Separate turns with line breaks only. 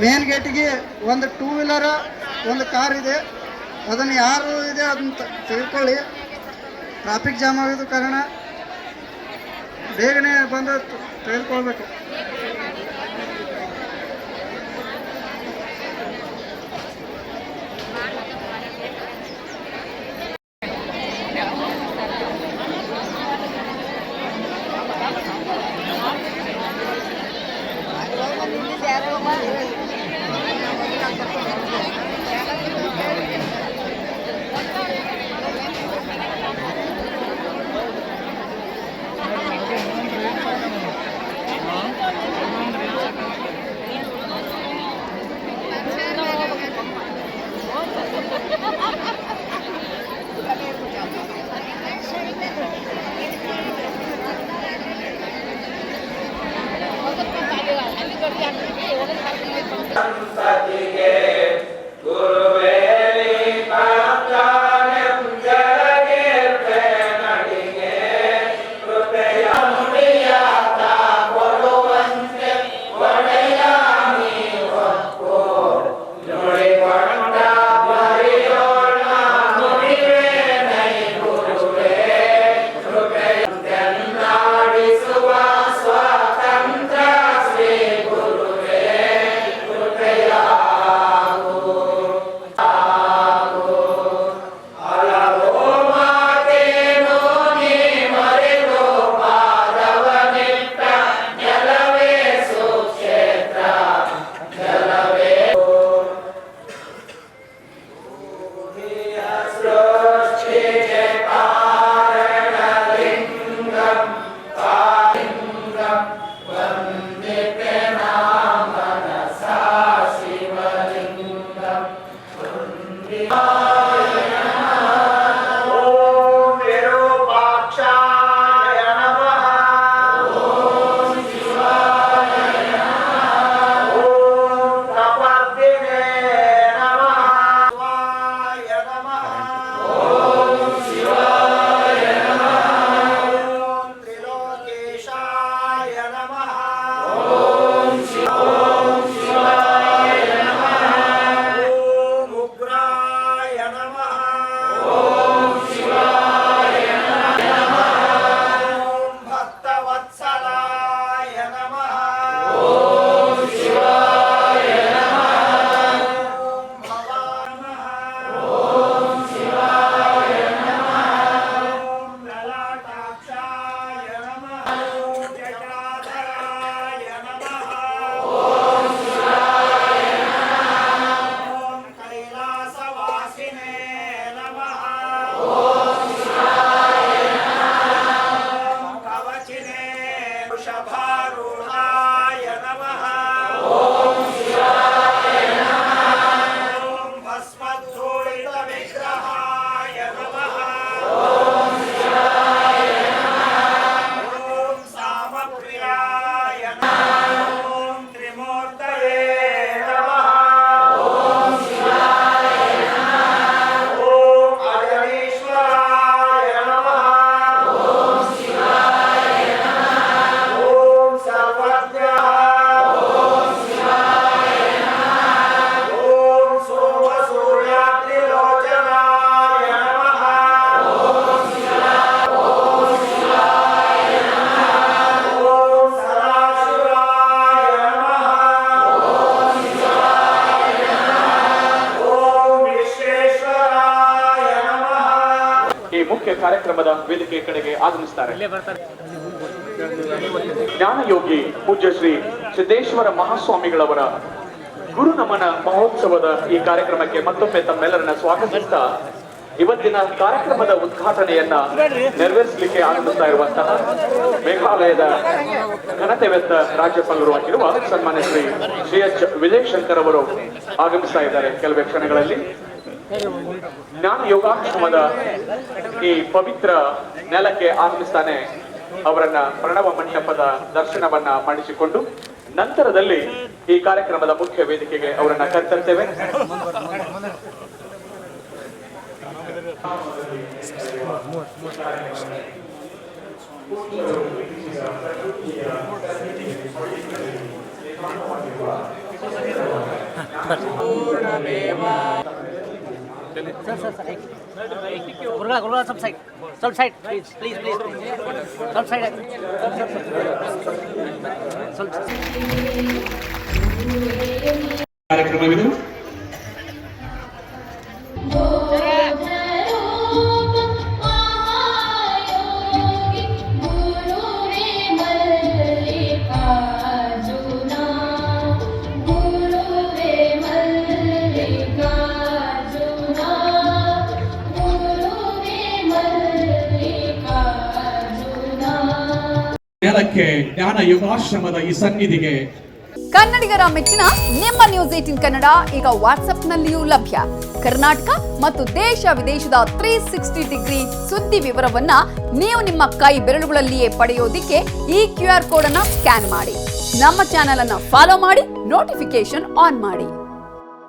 Main ಗೇಟಿಗೆ ಒಂದು 2 wheeler ಒಂದು car ಇದೆ. ಅದನ್ನು ಯಾರು ಇದೆ ಅದನ್ನು ತಿಳ್ಕೊಳ್ಳಿ. ಟ್ರಾಫಿಕ್ ಜಾಮ್ ಆಗಿದ್ದು ಕಾರಣ ಬೇಗನೆ ಬಂದು ತೆಗೆದುಕೊಳ್ಬೇಕು.
ಮುಖ್ಯ ಕಾರ್ಯಕ್ರಮದ ವೇದಿಕೆ ಕಡೆಗೆ ಆಗಮಿಸುತ್ತಾರೆ. ಜ್ಞಾನಯೋಗಿ ಪೂಜ್ಯ ಶ್ರೀ ಸಿದ್ದೇಶ್ವರ ಮಹಾಸ್ವಾಮಿಗಳವರ ಗುರು ನಮನ ಮಹೋತ್ಸವದ ಈ ಕಾರ್ಯಕ್ರಮಕ್ಕೆ ಮತ್ತೊಮ್ಮೆ ತಮ್ಮೆಲ್ಲರನ್ನ ಸ್ವಾಗತಿಸ್ತಾ ಇವತ್ತಿನ ಕಾರ್ಯಕ್ರಮದ ಉದ್ಘಾಟನೆಯನ್ನ ನೆರವೇರಿಸಲಿಕ್ಕೆ ಆಗಮಿಸ್ತಾ ಇರುವಂತಹ ಮೇಘಾಲಯದ ಘನತೆವೆತ್ತ ರಾಜ್ಯಪಾಲರು ಆಗಿರುವ ಸನ್ಮಾನ್ಯ ಶ್ರೀ ಎಚ್ ವಿಜಯಶಂಕರ್ ಅವರು ಆಗಮಿಸ್ತಾ ಇದ್ದಾರೆ. ಕೆಲವೇ ಕ್ಷಣಗಳಲ್ಲಿ ಜ್ಞಾನ ಯೋಗಾಶ್ರಮದ ಈ ಪವಿತ್ರ ನೆಲಕ್ಕೆ ಆಗಮಿಸ್ತಾನೆ. ಅವರನ್ನ ಪ್ರಣವ ಮಂಟಪದ ದರ್ಶನವನ್ನ ಮಾಡಿಸಿಕೊಂಡು ನಂತರದಲ್ಲಿ ಈ ಕಾರ್ಯಕ್ರಮದ ಮುಖ್ಯ ವೇದಿಕೆಗೆ ಅವರನ್ನ ಕರೆತರ್ತೇವೆ.
ಗುರುಗಳ ಸ್ವಲ್ಪ ಸೈಡ್ ಪ್ಲೀಸ್ ಸ್ವಲ್ಪ ಸೈಡ್ ಸ್ವಲ್ಪ
ಕಾರ್ಯಕ್ರಮವಿದು ಜ್ಞಾನಕ್ಕೆ ಜ್ಞಾನ ಯೋಗಾಶ್ರಮದ ಈ ಸನ್ನಿಧಿಗೆ
ಕನ್ನಡಿಗರ ಮೆಚ್ಚಿನ ನಿಮ್ಮ ನ್ಯೂಸ್ 18 ಕನ್ನಡ ಈಗ ವಾಟ್ಸ್ಆಪ್ನಲ್ಲಿಯೂ ಲಭ್ಯ. ಕರ್ನಾಟಕ ಮತ್ತು ದೇಶ ವಿದೇಶದ 360 ಡಿಗ್ರಿ ಸುದ್ದಿ ವಿವರವನ್ನ ನೀವು ನಿಮ್ಮ ಕೈ ಬೆರಳುಗಳಲ್ಲಿಯೇ ಪಡೆಯೋದಿಕ್ಕೆ ಈ QR ಕೋಡ್ ಅನ್ನ ಸ್ಕ್ಯಾನ್ ಮಾಡಿ. ನಮ್ಮ ಚಾನೆಲ್ ಅನ್ನ ಫಾಲೋ ಮಾಡಿ, ನೋಟಿಫಿಕೇಶನ್ ಆನ್ ಮಾಡಿ.